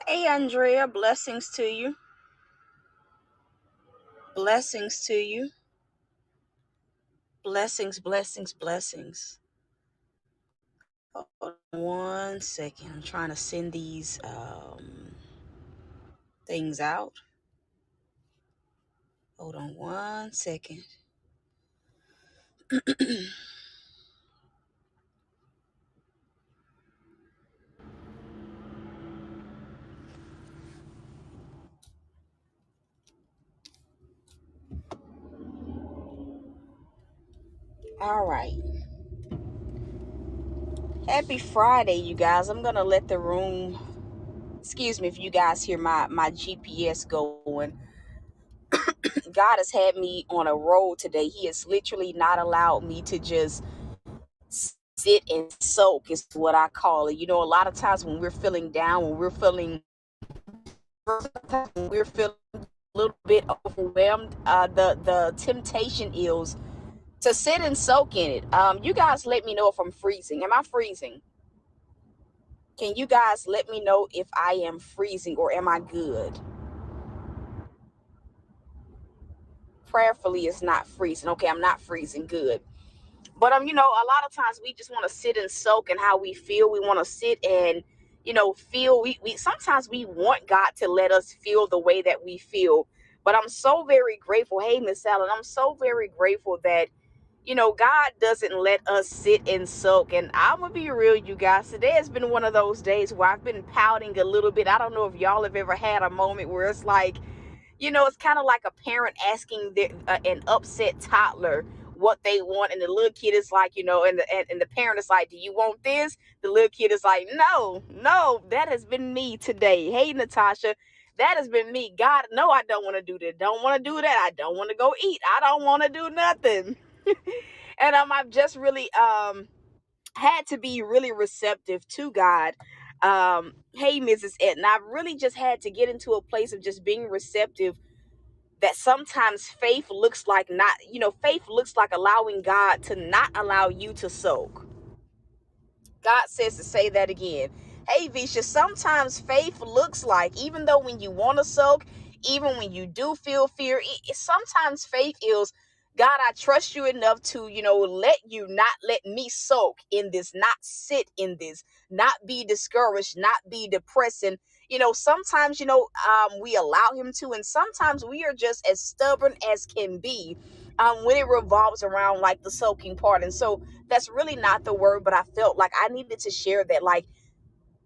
Hey, Andrea, blessings to you. Blessings to you. Blessings, blessings, blessings. Hold on 1 second. I'm trying to send these things out. Hold on 1 second. All right. Happy Friday, you guys. I'm gonna let the room. Excuse me if you guys hear my GPS going. God has had me on a roll today. He has literally not allowed me to just sit and soak, is what I call it. You know, a lot of times when we're feeling down, when we're feeling a little bit overwhelmed, the temptation is to sit and soak in it. You guys let me know if I'm freezing. Am I freezing? Can you guys let me know if I am freezing or am I good? Prayerfully, it's not freezing. Okay, I'm not freezing. Good. But you know, a lot of times we just want to sit and soak in how we feel. We want to sit and, you know, feel. We sometimes we want God to let us feel the way that we feel. But I'm so very grateful. Hey, Miss Allen, I'm so very grateful that, you know, God doesn't let us sit and soak. And I'm gonna be real, you guys. Today has been one of those days where I've been pouting a little bit. I don't know if y'all have ever had a moment where it's like, you know, it's kind of like a parent asking an upset toddler what they want, and the little kid is like, you know, and the parent is like, do you want this? The little kid is like, no, no, that has been me today. Hey, Natasha, that has been me. God, no, I don't want to do that. Don't want to do that. I don't want to go eat. I don't want to do nothing. And I've just really had to be really receptive to God. Hey, Mrs. Etna, I've really just had to get into a place of just being receptive, that sometimes faith looks like not, you know, faith looks like allowing God to not allow you to soak. God says to say that again. Hey, Visha, sometimes faith looks like, even though when you want to soak, even when you do feel fear, sometimes faith is, God, I trust you enough to, you know, not let me soak in this, not sit in this, not be discouraged, not be depressed. And, you know, sometimes, you know, we allow him to, and sometimes we are just as stubborn as can be when it revolves around like the soaking part. And so that's really not the word, but I felt like I needed to share that. Like,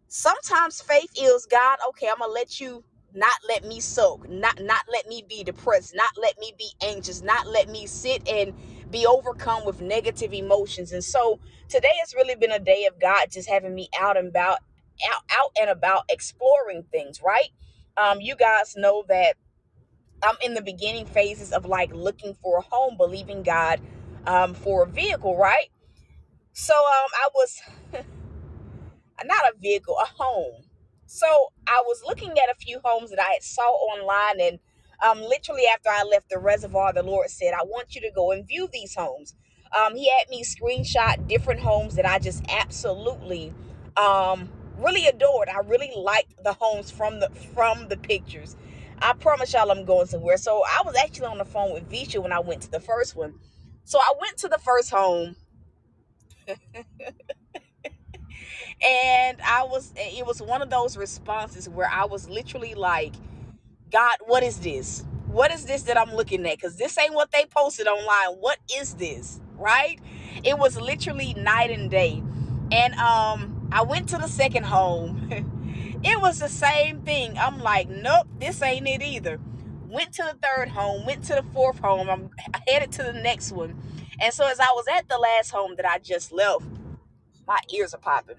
sometimes faith is, God, okay, I'm gonna let you not let me soak, not let me be depressed, not let me be anxious, not let me sit and be overcome with negative emotions. And so today has really been a day of God just having me out and about exploring things, right? You guys know that I'm in the beginning phases of like looking for a home, believing God for a vehicle, right? So I was not a vehicle, a home. So I was looking at a few homes that I had saw online, and literally after I left the reservoir, the Lord said, I want you to go and view these homes. He had me screenshot different homes that I just absolutely really adored. I really liked the homes from the pictures. I promise y'all I'm going somewhere. So I was actually on the phone with Visha when I went to the first one. So I went to the first home, and it was one of those responses where I was literally like, God, what is this? What is this that I'm looking at? Because this ain't what they posted online. What is this? Right? It was literally night and day. And I went to the second home. It was the same thing. I'm like, nope, this ain't it either. Went to the third home, went to the fourth home. I'm headed to the next one. And so as I was at the last home that I just left, my ears are popping.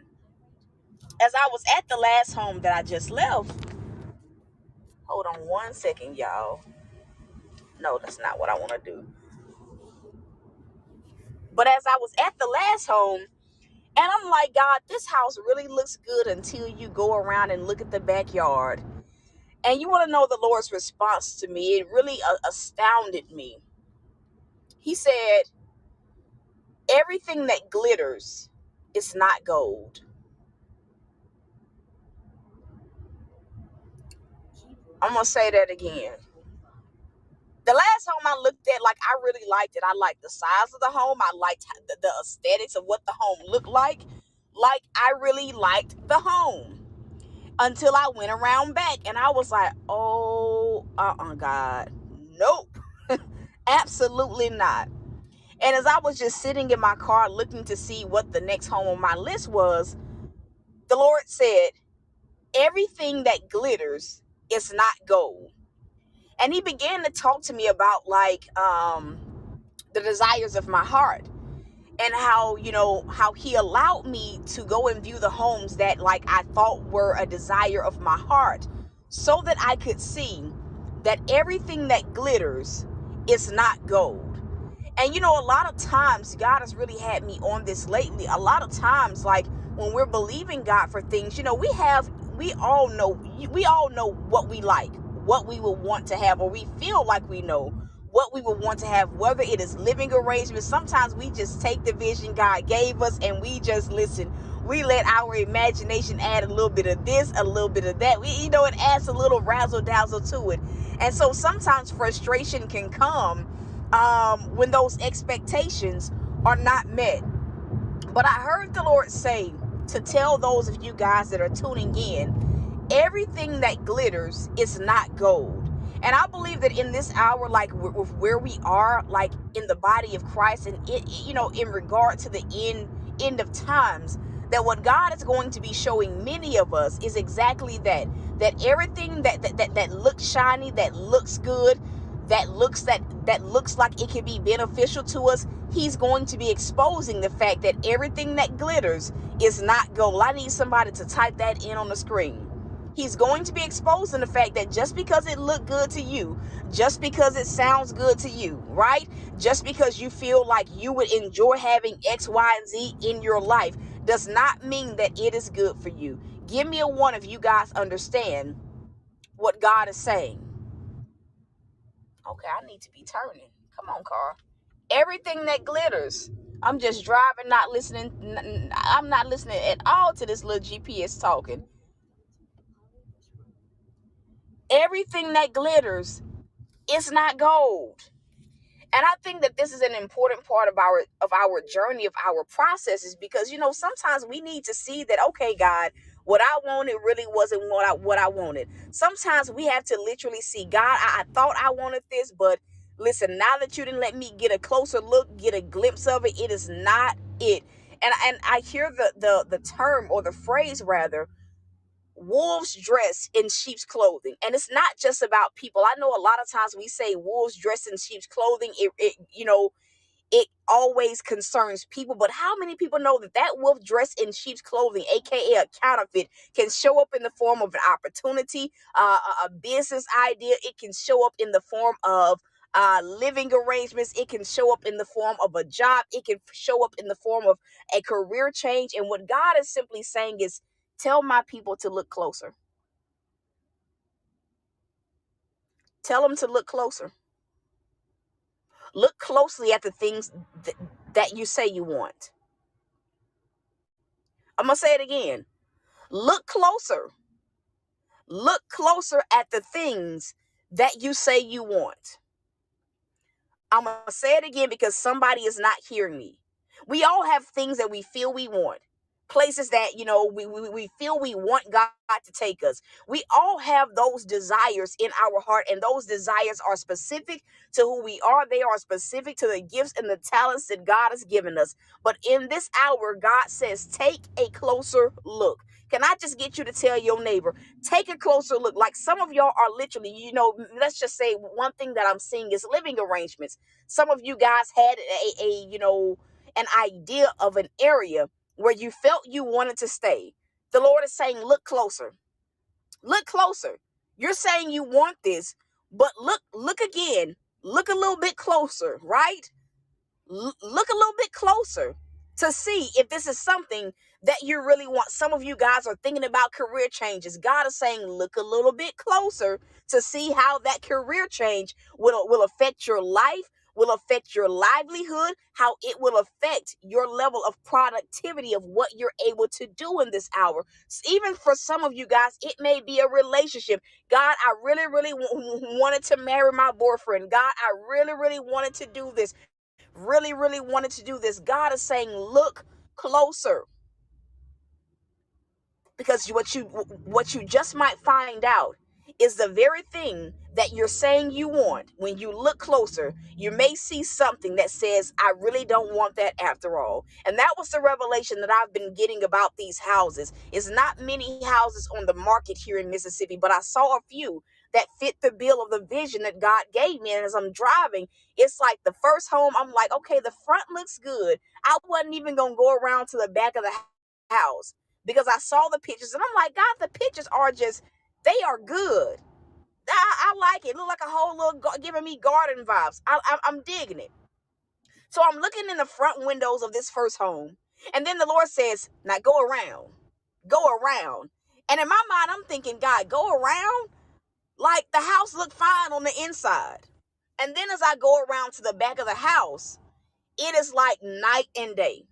As I was at the last home that I just left, hold on 1 second, y'all. No, that's not what I want to do. But as I was at the last home, and I'm like, God, this house really looks good until you go around and look at the backyard. And you want to know the Lord's response to me? It really astounded me. He said, everything that glitters is not gold. I'm going to say that again. The last home I looked at, like, I really liked it. I liked the size of the home. I liked the aesthetics of what the home looked like. Like, I really liked the home until I went around back and I was like, oh, God, nope, absolutely not. And as I was just sitting in my car looking to see what the next home on my list was, the Lord said, everything that glitters is not gold. And he began to talk to me about, like, the desires of my heart, and how, how he allowed me to go and view the homes that, like, I thought were a desire of my heart, so that I could see that everything that glitters is not gold. And a lot of times God has really had me on this lately. A lot of times, like, when we're believing God for things, we all know what we like, what we will want to have, or we feel like we know what we would want to have, whether it is living arrangements. Sometimes we just take the vision God gave us and we just listen. We let our imagination add a little bit of this, a little bit of that. It adds a little razzle dazzle to it. And so sometimes frustration can come when those expectations are not met. But I heard the Lord say to tell those of you guys that are tuning in, everything that glitters is not gold. And I believe that in this hour, like, with where we are, like, in the body of Christ, and in regard to the end of times, that what God is going to be showing many of us is exactly that everything that looks shiny, that looks good, that looks like it can be beneficial to us, he's going to be exposing the fact that everything that glitters is not gold. I need somebody to type that in on the screen. He's going to be exposing the fact that just because it looked good to you, just because it sounds good to you, right? Just because you feel like you would enjoy having X, Y, and Z in your life does not mean that it is good for you. Give me a one if you guys understand what God is saying. Okay, I need to be turning. Come on, car. Everything that glitters. I'm just driving, not listening. I'm not listening at all to this little GPS talking. Everything that glitters is not gold. And I think that this is an important part of our journey, of our processes, because sometimes we need to see that, okay, God, what I wanted really wasn't what I wanted. Sometimes we have to literally see, God, I thought I wanted this, but listen, now that you didn't let me get a closer look, get a glimpse of it, it is not it. And I hear the term, or the phrase rather, wolves dress in sheep's clothing. And it's not just about people. I know a lot of times we say wolves dress in sheep's clothing. It always concerns people, but how many people know that wolf dressed in sheep's clothing, aka a counterfeit, can show up in the form of an opportunity, a business idea? It can show up in the form of living arrangements. It can show up in the form of a job. It can show up in the form of a career change. And what God is simply saying is, tell my people to look closer. Tell them to look closer. Look closely at the things that you say you want. I'm going to say it again. Look closer. Look closer at the things that you say you want. I'm going to say it again because somebody is not hearing me. We all have things that we feel we want. Places that, we feel we want God to take us. We all have those desires in our heart, and those desires are specific to who we are. They are specific to the gifts and the talents that God has given us. But in this hour, God says, take a closer look. Can I just get you to tell your neighbor, take a closer look? Like, some of y'all are literally, let's just say one thing that I'm seeing is living arrangements. Some of you guys had an idea of an area where you felt you wanted to stay. The Lord is saying, look closer. Look closer. You're saying you want this, but look again. Look a little bit closer, right? Look a little bit closer to see if this is something that you really want. Some of you guys are thinking about career changes. God is saying, look a little bit closer to see how that career change will affect your life, will affect your livelihood, how it will affect your level of productivity of what you're able to do in this hour. Even for some of you guys, it may be a relationship. God, I really, really wanted to marry my boyfriend. God, I really, really wanted to do this. Really, really wanted to do this. God is saying, look closer. Because what you just might find out is the very thing that you're saying you want. When you look closer, you may see something that says, I really don't want that after all. And that was the revelation that I've been getting about these houses. It's not many houses on the market here in Mississippi, but I saw a few that fit the bill of the vision that God gave me. And as I'm driving, it's like the first home, I'm like, okay, the front looks good. I wasn't even going to go around to the back of the house, because I saw the pictures and I'm like, God, the pictures are just, they are good. I like it. Look like a whole little, giving me garden vibes. I'm digging it. So I'm looking in the front windows of this first home. And then the Lord says, now go around. Go around. And in my mind, I'm thinking, God, go around? Like the house looked fine on the inside. And then as I go around to the back of the house, it is like night and day.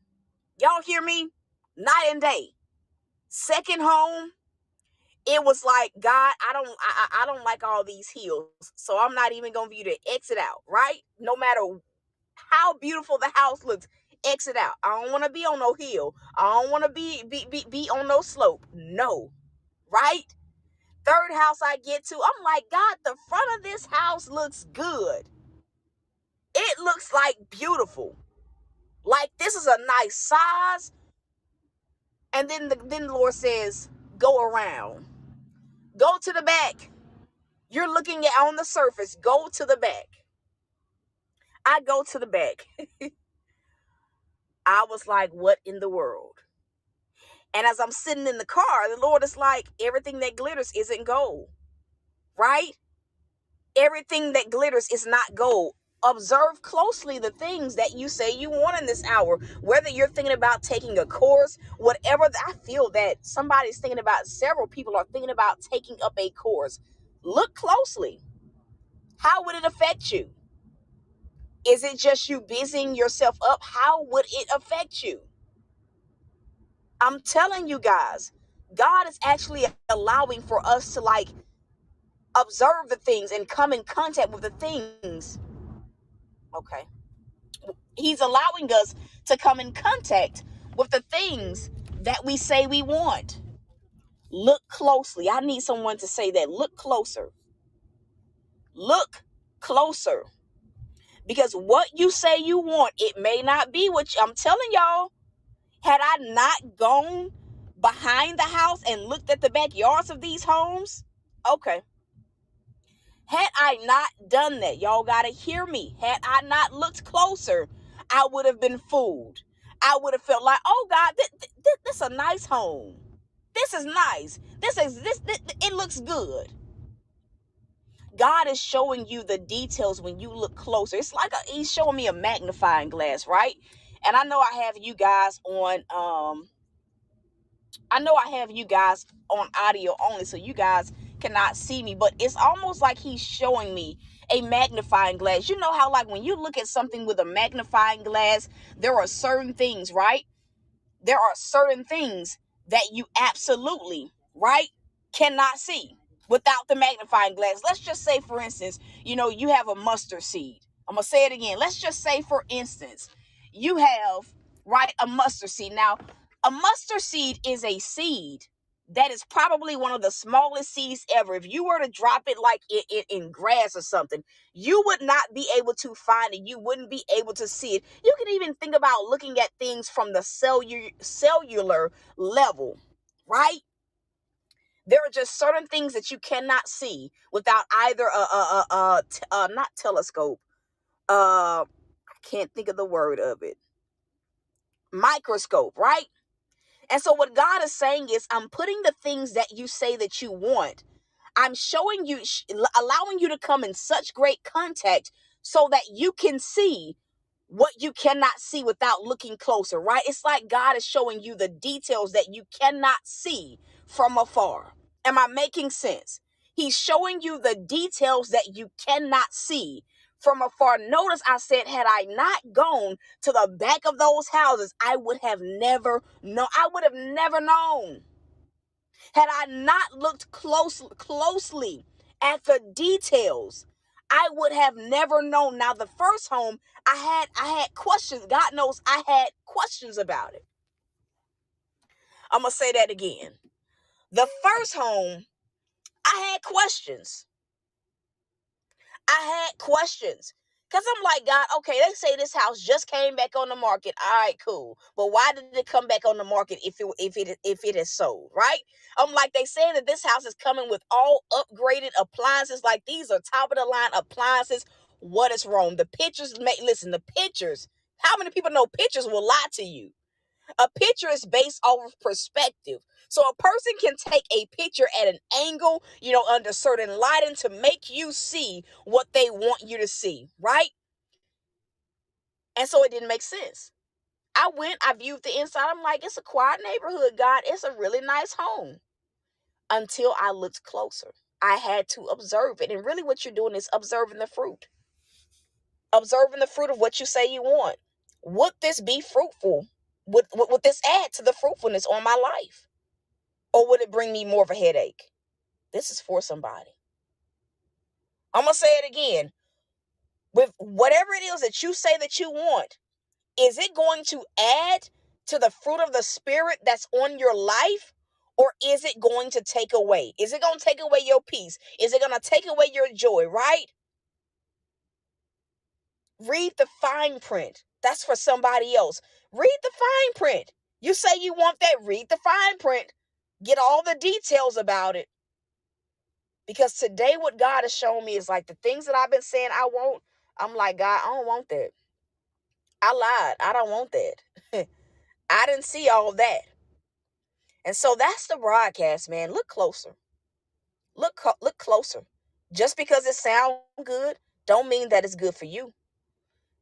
Y'all hear me? Night and day. Second home, it was like, God, I don't like all these hills, so I'm not even gonna be to exit out, right? No matter how beautiful the house looks, exit out. I don't want to be on no hill. I don't want to be on no slope. No, right? Third house I get to, I'm like, God, the front of this house looks good. It looks like beautiful. Like this is a nice size. And then the Lord says, go around. Go to the back. You're looking at on the surface. Go to the back. I go to the back. I was like, what in the world? And as I'm sitting in the car, the Lord is like, everything that glitters isn't gold, right? Everything that glitters is not gold. Observe closely the things that you say you want in this hour, whether you're thinking about taking a course, whatever. I feel that somebody's thinking about, several people are thinking about taking up a course. Look closely. How would it affect you? Is it just you busying yourself up? How would it affect you? I'm telling you guys, God is actually allowing for us to like observe the things and come in contact with the things. Okay. He's allowing us to come in contact with the things that we say we want. Look closely. I need someone to say that. Look closer. Look closer. Because what you say you want, it may not be what I'm telling y'all. Had I not gone behind the house and looked at the backyards of these homes, okay. Had I not done that, y'all gotta hear me. Had I not looked closer, I would have been fooled. I would have felt like, oh God, this is a nice home. This is nice. This it looks good. God is showing you the details when you look closer. It's like he's showing me a magnifying glass, right? And I know I have you guys on audio only, so you guys cannot see me, but it's almost like he's showing me a magnifying glass. You know how like when you look at something with a magnifying glass, there are certain things, right? There are certain things that you absolutely, right, cannot see without the magnifying glass. Let's just say, for instance, you have a mustard seed. I'm going to say it again. Let's just say, for instance, you have, right, a mustard seed. Now, a mustard seed is a seed that is probably one of the smallest seeds ever. If you were to drop it like in grass or something, you would not be able to find it. You wouldn't be able to see it. You can even think about looking at things from the cellular level, right? There are just certain things that you cannot see without either not telescope. I can't think of the word of it. Microscope, right? And so what God is saying is, I'm putting the things that you say that you want, I'm showing you, allowing you to come in such great contact so that you can see what you cannot see without looking closer, right? It's like God is showing you the details that you cannot see from afar. Am I making sense? He's showing you the details that you cannot see from afar. Notice I said, had I not gone to the back of those houses, I would have never known. I would have never known. Had I not looked closely at the details, I would have never known. Now, the first home, I had questions. God knows I had questions about it. I'm gonna say that again. The first home, I had questions. I had questions. Because I'm like, God, okay, they say this house just came back on the market. All right, cool. But why did it come back on the market if it is sold, right? I'm like, they say that this house is coming with all upgraded appliances. Like, these are top of the line appliances. What is wrong? The pictures, listen, the pictures. How many people know pictures will lie to you? A picture is based off of perspective. So a person can take a picture at an angle, under certain lighting to make you see what they want you to see, right? And so it didn't make sense. I viewed the inside. I'm like, it's a quiet neighborhood, God. It's a really nice home. Until I looked closer. I had to observe it. And really what you're doing is observing the fruit. Observing the fruit of what you say you want. Would this be fruitful? Would this add to the fruitfulness on my life? Or would it bring me more of a headache? This is for somebody. I'm going to say it again. With whatever it is that you say that you want, is it going to add to the fruit of the Spirit that's on your life? Or is it going to take away? Is it going to take away your peace? Is it going to take away your joy, right? Read the fine print. That's for somebody else. Read the fine print. You say you want that, read the fine print. Get all the details about it. Because today what God has shown me is like the things that I've been saying I want. I'm like, God, I don't want that. I lied. I don't want that. I didn't see all that. And so that's the broadcast, man. Look closer. Look closer. Just because it sounds good, don't mean that it's good for you.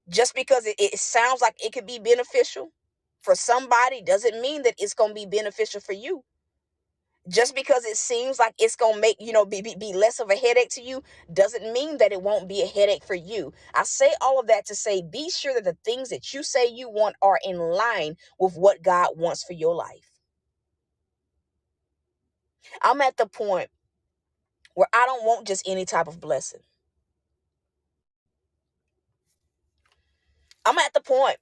Just because it sounds like it could be beneficial for somebody doesn't mean that it's going to be beneficial for you. Just because it seems like it's going to make, be less of a headache to you doesn't mean that it won't be a headache for you. I say all of that to say, be sure that the things that you say you want are in line with what God wants for your life. I'm at the point where I don't want just any type of blessing. I'm at the point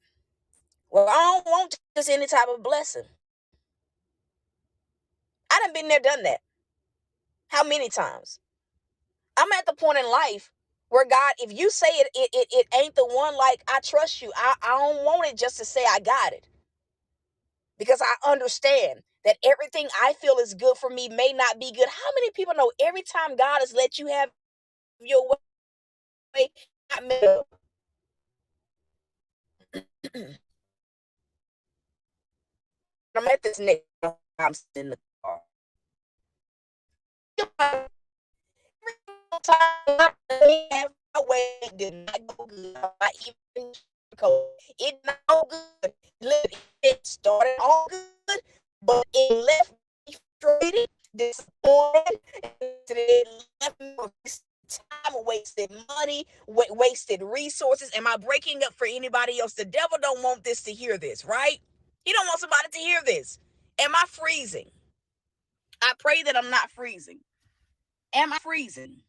where I don't want just any type of blessing. I done been there, done that. How many times? I'm at the point in life where God, if you say it ain't the one, like, I trust you. I don't want it just to say I got it. Because I understand that everything I feel is good for me may not be good. How many people know every time God has let you have your way, I'm at this next I'm in the car. Time I have my way did not go good. Not even it not go good. It started all good, but it left me frustrated, disappointed, and it left me with time, wasted money, wasted resources. Am I breaking up for anybody else? The devil don't want this to hear this, right? He don't want somebody to hear this. Am I freezing? I pray that I'm not freezing. Am I freezing?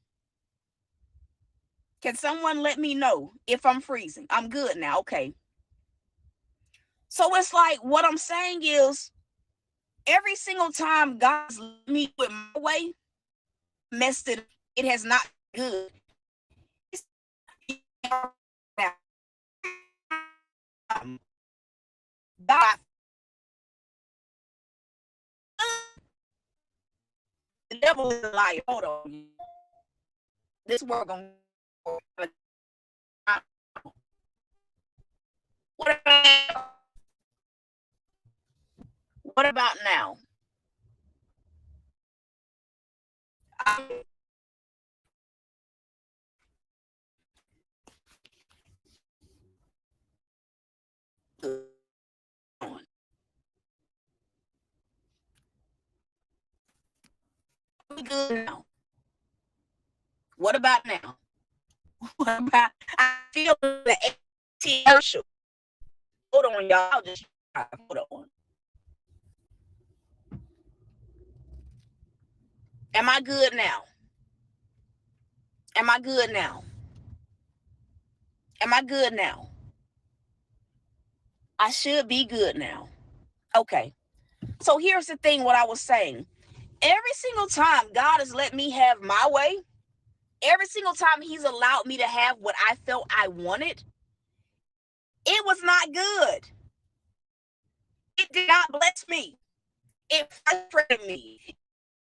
Can someone let me know if I'm freezing? I'm good now. Okay. So it's like what I'm saying is every single time God's let me with my way, messed it, it has not been good. God, the devil is a liar. Hold on. This world gonna what about, what about now? I, good now? What about now? What about, I feel the commercial. Hold on, y'all. I'll just hold on. Am I good now? Am I good now? Am I good now? I should be good now. Okay. So here's the thing, what I was saying. Every single time God has let me have my way, every single time he's allowed me to have what I felt I wanted, it was not good. It did not bless me. It frustrated me.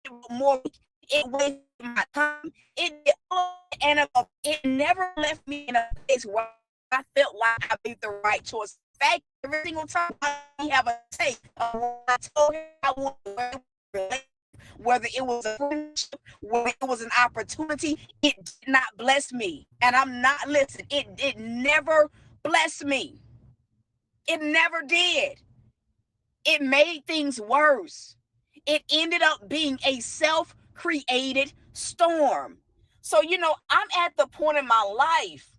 It wasted my time. It never left me in a place where I felt like I made the right choice. In fact, every single time I have a take of what I told him I wanted, whether it was a friendship, whether it was an opportunity, it did not bless me. And I'm not listening. It never blessed me. It never did. It made things worse. It ended up being a self-created storm. So, I'm at the point in my life,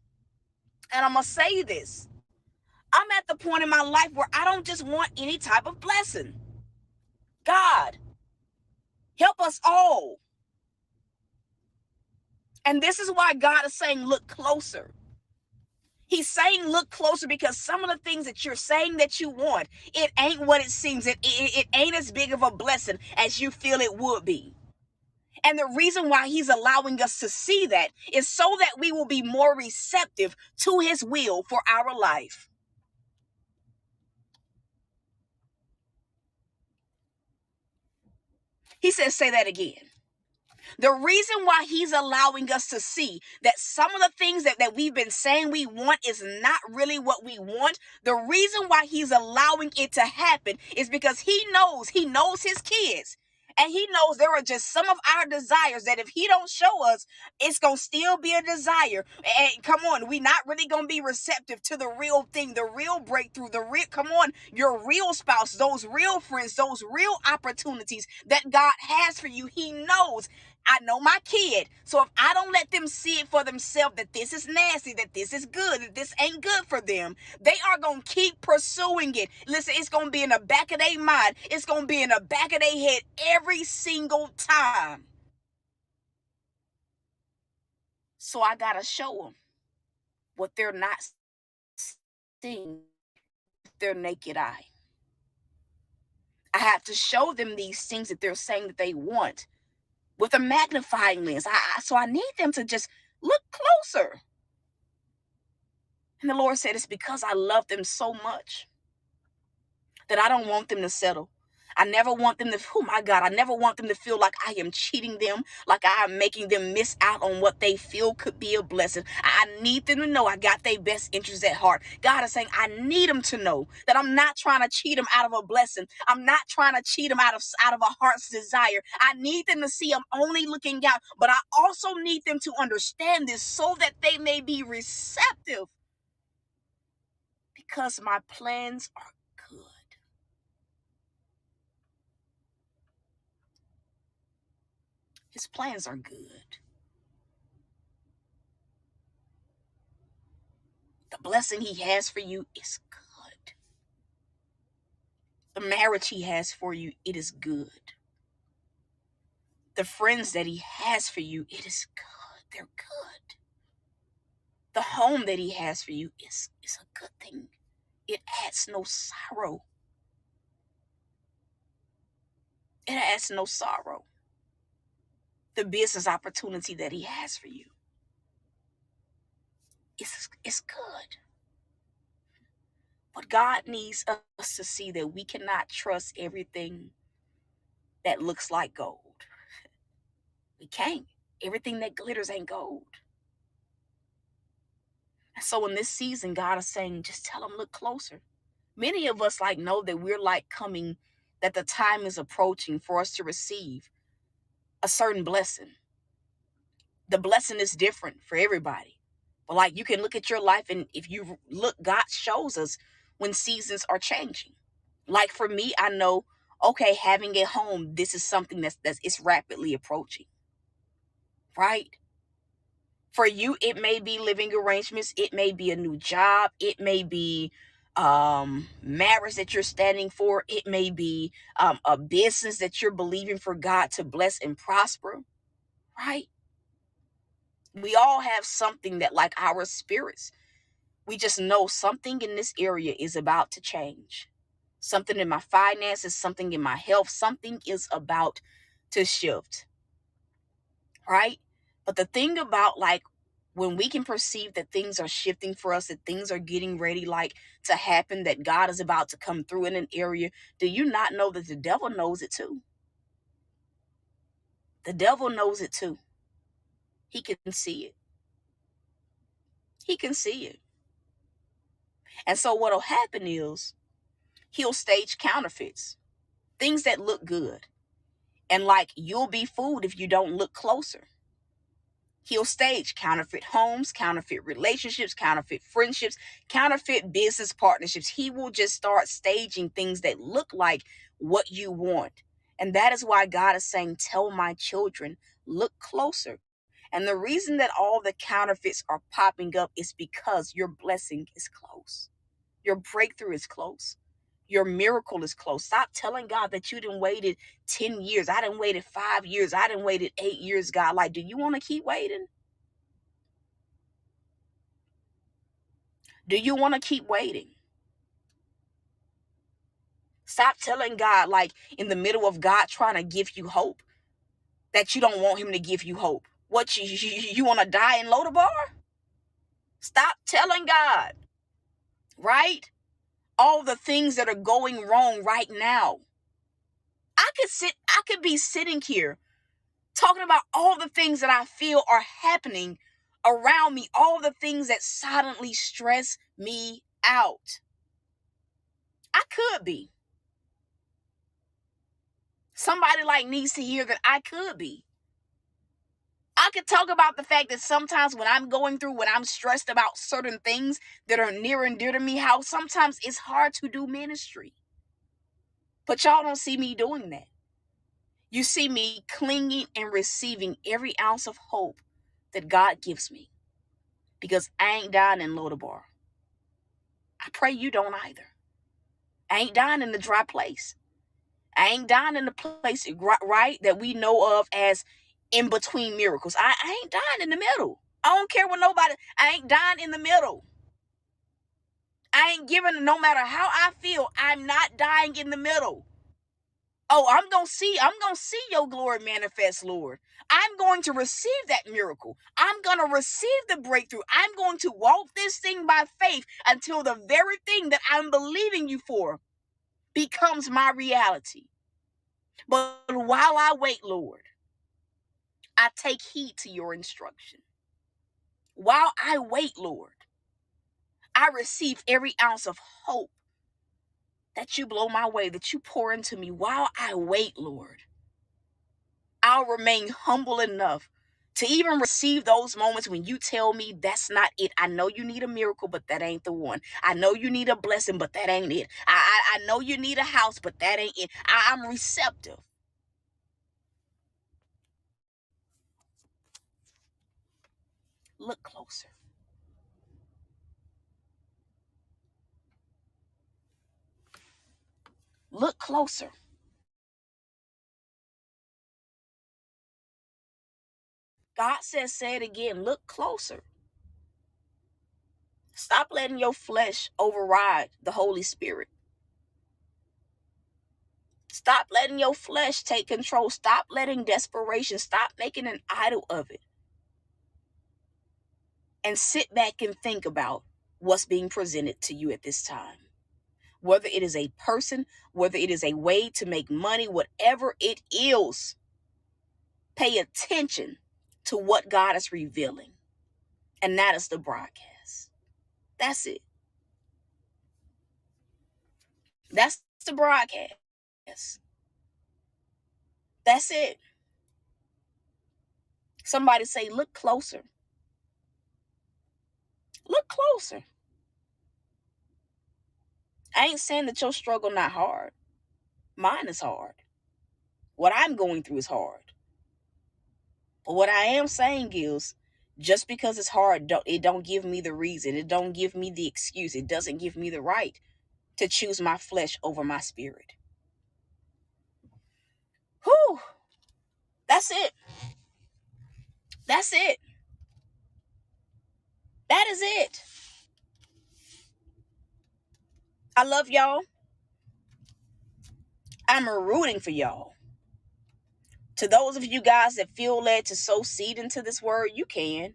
and I'm going to say this. I'm at the point in my life where I don't just want any type of blessing. God, help us all. And this is why God is saying, look closer. He's saying look closer because some of the things that you're saying that you want, it ain't what it seems. It ain't as big of a blessing as you feel it would be. And the reason why he's allowing us to see that is so that we will be more receptive to his will for our life. He says, say that again. The reason why he's allowing us to see that some of the things that we've been saying we want is not really what we want. The reason why he's allowing it to happen is because he knows his kids. And he knows there are just some of our desires that if he don't show us, it's going to still be a desire. And come on, we're not really going to be receptive to the real thing, the real breakthrough, come on, your real spouse, those real friends, those real opportunities that God has for you. He knows. I know my kid. So if I don't let them see it for themselves that this is nasty, that this is good, that this ain't good for them, they are going to keep pursuing it. Listen, it's going to be in the back of their mind. It's going to be in the back of their head every single time. So I got to show them what they're not seeing with their naked eye. I have to show them these things that they're saying that they want with a magnifying lens. So I need them to just look closer. And the Lord said, it's because I love them so much that I don't want them to settle. I never want them to, oh my God, I never want them to feel like I am cheating them, like I am making them miss out on what they feel could be a blessing. I need them to know I got their best interests at heart. God is saying, I need them to know that I'm not trying to cheat them out of a blessing. I'm not trying to cheat them out of a heart's desire. I need them to see I'm only looking out, but I also need them to understand this so that they may be receptive. Because my plans are good. His plans are good. The blessing he has for you is good. The marriage he has for you, it is good. The friends that he has for you, it is good. They're good. The home that he has for you is a good thing. It adds no sorrow. It adds no sorrow. The business opportunity that he has for you, it's good. But God needs us to see that we cannot trust everything that looks like gold. We can't. Everything that glitters ain't gold. And so in this season, God is saying, just tell them, look closer. Many of us know that we're coming, that the time is approaching for us to receive a certain blessing. The blessing is different for everybody. But you can look at your life, and if you look, God shows us when seasons are changing. For me, I know Okay, having a home, this is something that's it's rapidly approaching, right? For you, it may be living arrangements, it may be a new job, it may be marriage that you're standing for, it may be a business that you're believing for God to bless and prosper, right? We all have something that, like our spirits, we just know something in this area is about to change. Something in my finances, something in my health, something is about to shift, right? But the thing about, like, when we can perceive that things are shifting for us, that things are getting ready, like, to happen, that God is about to come through in an area, do you not know that the devil knows it too? The devil knows it too. He can see it. He can see it. And so what'll happen is he'll stage counterfeits, things that look good. And, like, you'll be fooled if you don't look closer. He'll stage counterfeit homes, counterfeit relationships, counterfeit friendships, counterfeit business partnerships. He will just start staging things that look like what you want. And that is why God is saying, tell my children, look closer. And the reason that all the counterfeits are popping up is because your blessing is close. Your breakthrough is close. Your miracle is close. Stop telling God that you done waited 10 years. I done waited 5 years. I done waited 8 years, God. Like, do you want to keep waiting? Do you want to keep waiting? Stop telling God, like, in the middle of God trying to give you hope, that you don't want him to give you hope. What, you want to die in Lodabar? Stop telling God, right? All the things that are going wrong right now. I could be sitting here talking about all the things that I feel are happening around me, all the things that silently stress me out. I could be. Somebody, like, needs to hear that I could be. I could talk about the fact that sometimes when I'm stressed about certain things that are near and dear to me, how sometimes it's hard to do ministry. But y'all don't see me doing that. You see me clinging and receiving every ounce of hope that God gives me, because I ain't dying in Lodabar. I pray you don't either. I ain't dying in the dry place. I ain't dying in the place, right, that we know of as in between miracles. I ain't dying in the middle. I don't care what nobody, I ain't dying in the middle. I ain't giving, no matter how I feel, I'm not dying in the middle. Oh, I'm going to see your glory manifest, Lord. I'm going to receive that miracle. I'm going to receive the breakthrough. I'm going to walk this thing by faith until the very thing that I'm believing you for becomes my reality. But while I wait, Lord, I take heed to your instruction. While I wait, Lord, I receive every ounce of hope that you blow my way, that you pour into me. While I wait, Lord, I'll remain humble enough to even receive those moments when you tell me that's not it. I know you need a miracle, but that ain't the one. I know you need a blessing, but that ain't it. I know you need a house, but that ain't it. I'm receptive. Look closer. Look closer. God says, say it again, look closer. Stop letting your flesh override the Holy Spirit. Stop letting your flesh take control. Stop letting desperation, stop making an idol of it. And sit back and think about what's being presented to you at this time. Whether it is a person, whether it is a way to make money, whatever it is, pay attention to what God is revealing. And that is the broadcast. That's it. That's the broadcast. That's it. Somebody say, look closer. Look closer. I ain't saying that your struggle not hard. Mine is hard. What I'm going through is hard. But what I am saying is, just because it's hard, it don't give me the reason. It don't give me the excuse. It doesn't give me the right to choose my flesh over my spirit. Whew. That's it. That's it. That is it. I love y'all. I'm rooting for y'all. To those of you guys that feel led to sow seed into this word, you can.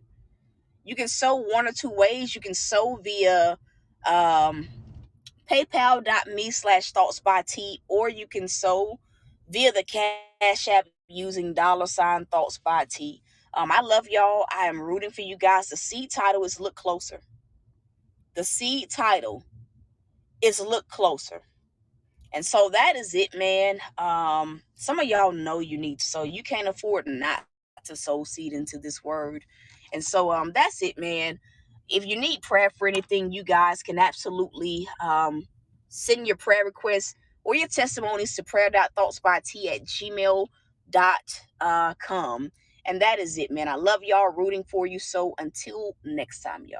You can sow one or two ways. You can sow via paypal.me/thoughtsbyt, or you can sow via the Cash App using $thoughtsbyt. I love y'all. I am rooting for you guys. The seed title is Look Closer. The seed title is Look Closer. And so that is it, man. Some of y'all know you need to sow. You can't afford not to sow seed into this word. And so that's it, man. If you need prayer for anything, you guys can absolutely send your prayer requests or your testimonies to prayer.thoughtsbyt@gmail.com. And that is it, man. I love y'all, rooting for you. So until next time, y'all.